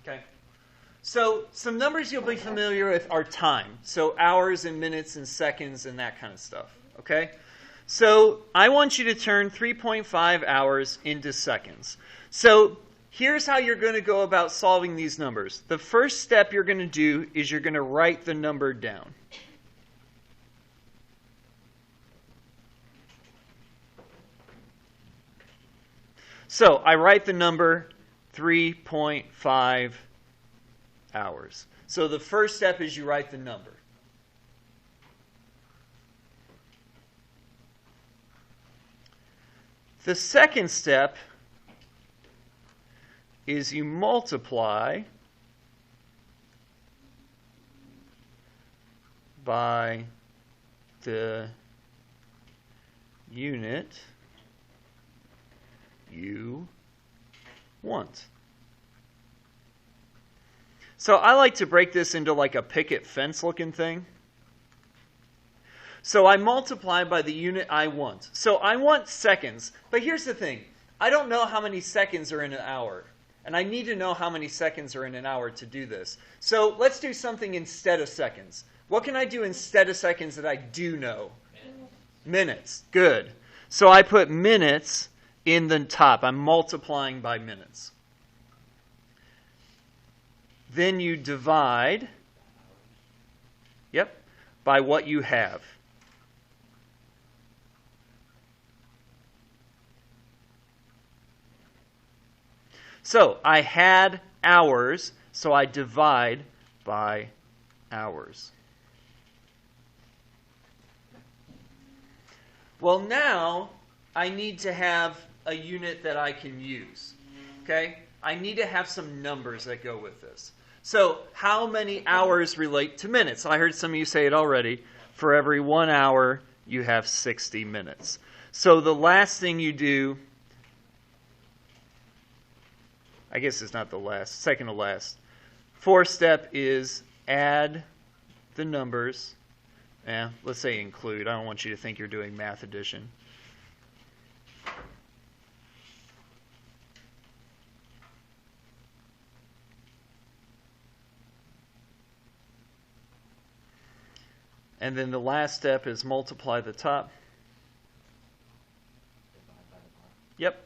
Okay. So some numbers you'll be familiar with are time. So hours and minutes and seconds and that kind of stuff. Okay. So I want you to turn 3.5 hours into seconds. So here's how you're going to go about solving these numbers. The first step you're going to do is you're going to write the number down. So I write the number 3.5 hours. So the first step is you write the number. The second step is you multiply by the unit you want. So I like to break this into like a picket fence looking thing. So I multiply by the unit I want. So I want seconds. But here's the thing. I don't know how many seconds are in an hour. And I need to know how many seconds are in an hour to do this. So let's do something instead of seconds. What can I do instead of seconds that I do know? Minutes. Good. So I put minutes in the top. I'm multiplying by minutes. Then you divide, by what you have. So I had hours, so I divide by hours. Well, now I need to have a unit that I can use. Okay? I need to have some numbers that go with this. So how many hours relate to minutes? I heard some of you say it already. For every 1 hour, you have 60 minutes. So the last thing you do, I guess it's not the last, second to last. Fourth step is add the numbers. Let's say include. I don't want you to think you're doing math addition. And then the last step is multiply the top. Yep.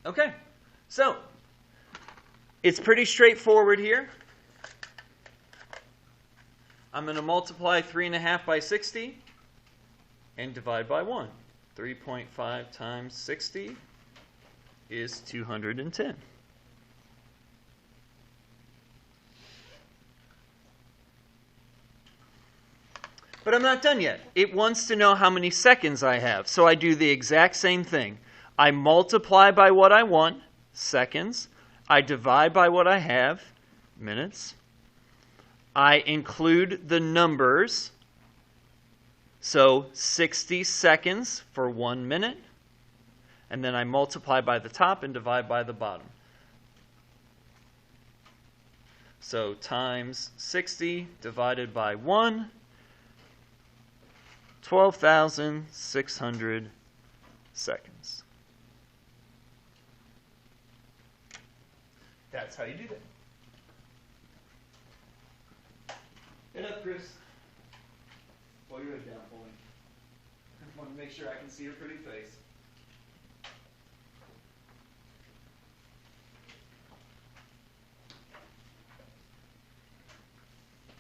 Okay, so it's pretty straightforward here. I'm going to multiply 3.5 by 60 and divide by 1. 3.5 times 60 is 210. But I'm not done yet. It wants to know how many seconds I have. So I do the exact same thing. I multiply by what I want, seconds. I divide by what I have, minutes. I include the numbers, so 60 seconds for 1 minute. And then I multiply by the top and divide by the bottom. So times 60 divided by 1, 12,600 seconds. That's how you do that. Get up, Chris. Pull your head down for me. I want to make sure I can see your pretty face.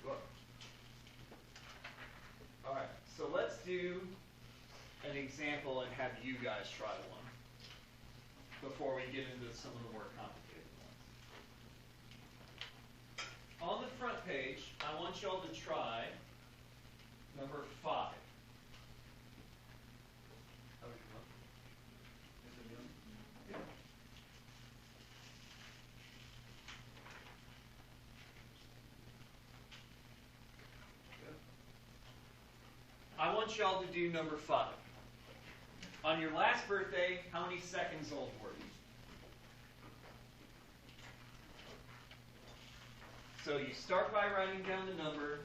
Look. All right, so let's do an example and have you guys try one before we get into some of the more complicated ones. On the front page, I want y'all to try number 5. I want y'all to do number 5. On your last birthday, how many seconds old were you? So you start by writing down the number,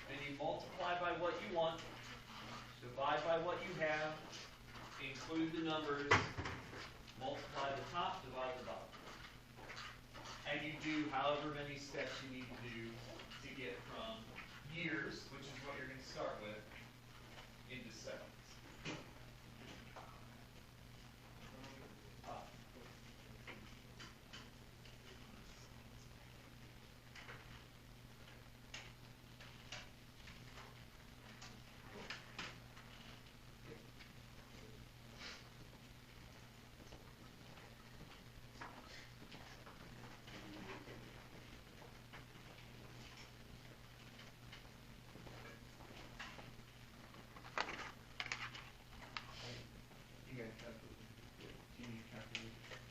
then you multiply by what you want, divide by what you have, include the numbers, multiply the top, divide the bottom. And you do however many steps you need to do to get from years, which is what you're going to start with, into seconds. You guys have to, do you need to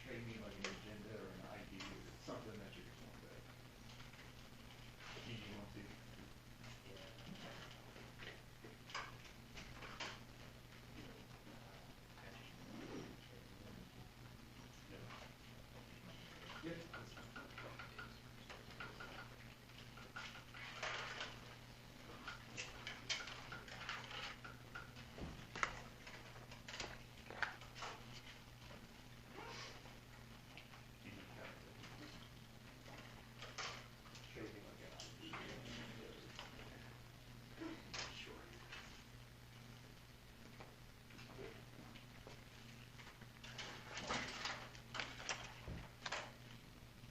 trade me like an agenda or an ID or something that you just want to, do you want to? Yeah.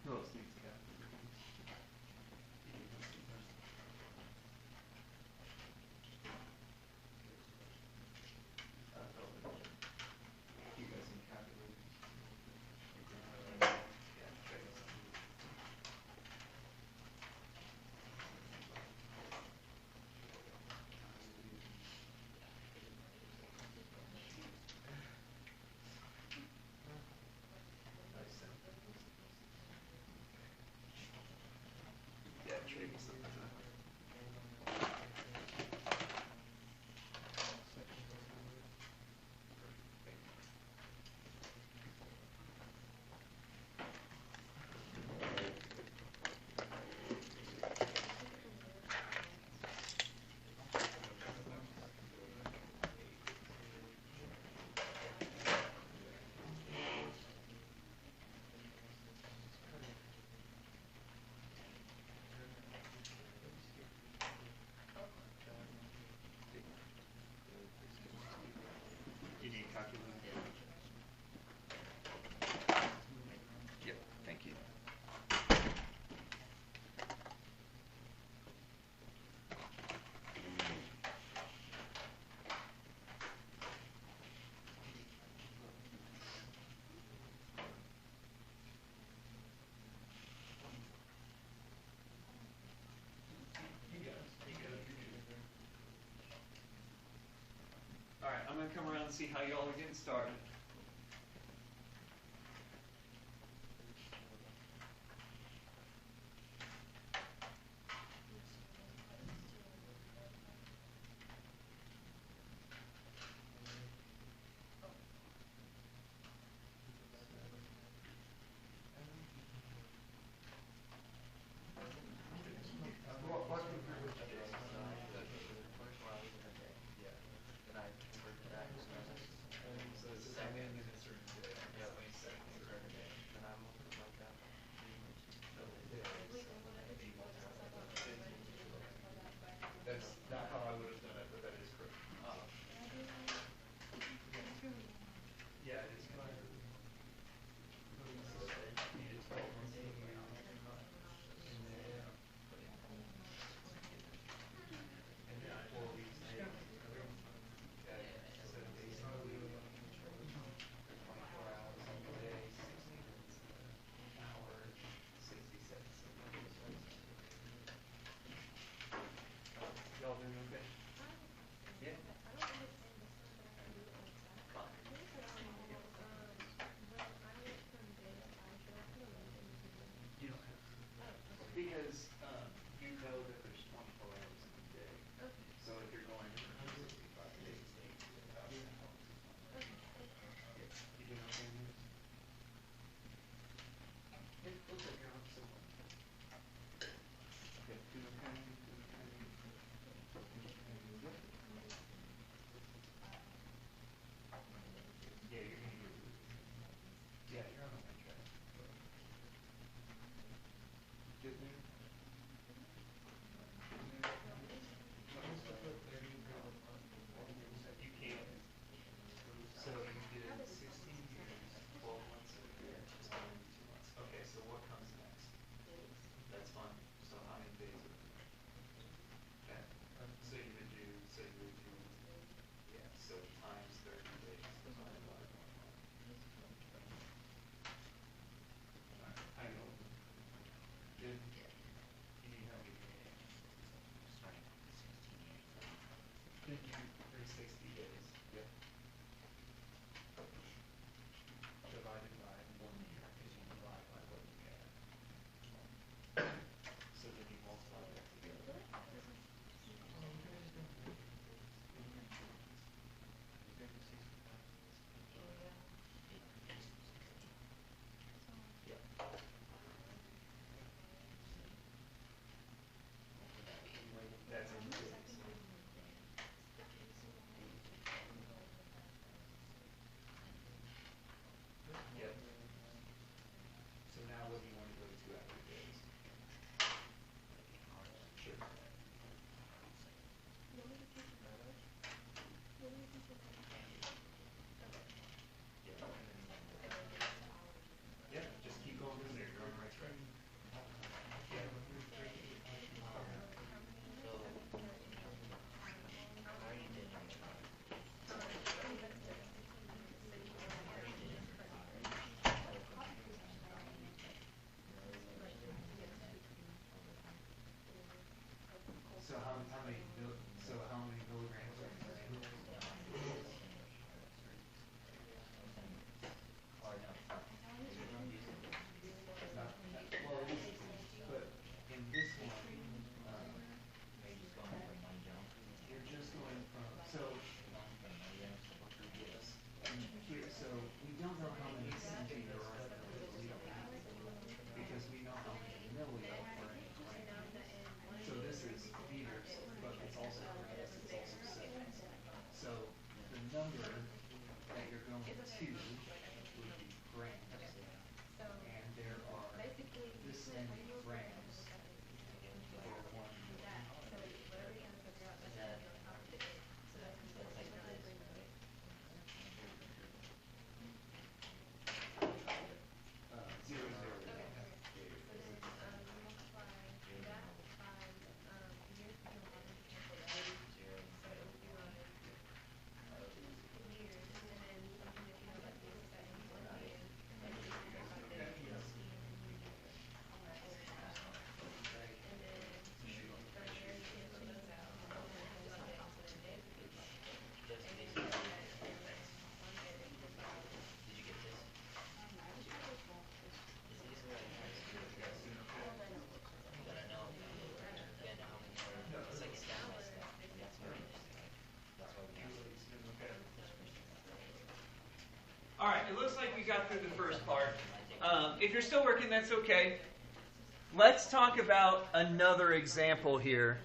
Who else needs to have? You guys need calculators? Yeah, check this out. Nice. Yeah, trade me something. You need a calculator? Yep, thank you. You got it. You got it. All right, I'm going to come around and see how y'all are getting started. Yeah, just keep going from there. You're on the right track. So how many milligrams are you saying? Well, but in this one, you're just going from, so, yes, and here, so we don't know how many centiliters are in a milliliter, because we know how many milliliters are in a gram. So this is liters, but it's also grams, it's also seconds. So the number that you're going to would be grams. And there are this many grams for 1 0, 0. All right, it looks like we got through the first part. If you're still working, that's okay. Let's talk about another example here.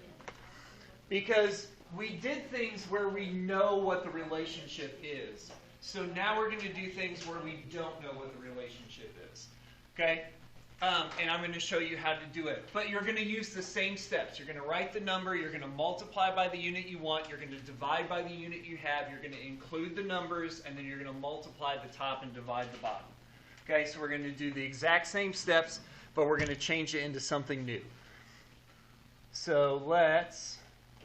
Because we did things where we know what the relationship is. So now we're going to do things where we don't know what the relationship is. Okay? And I'm going to show you how to do it. But you're going to use the same steps. You're going to write the number. You're going to multiply by the unit you want. You're going to divide by the unit you have. You're going to include the numbers. And then you're going to multiply the top and divide the bottom. Okay, so we're going to do the exact same steps, but we're going to change it into something new. So let's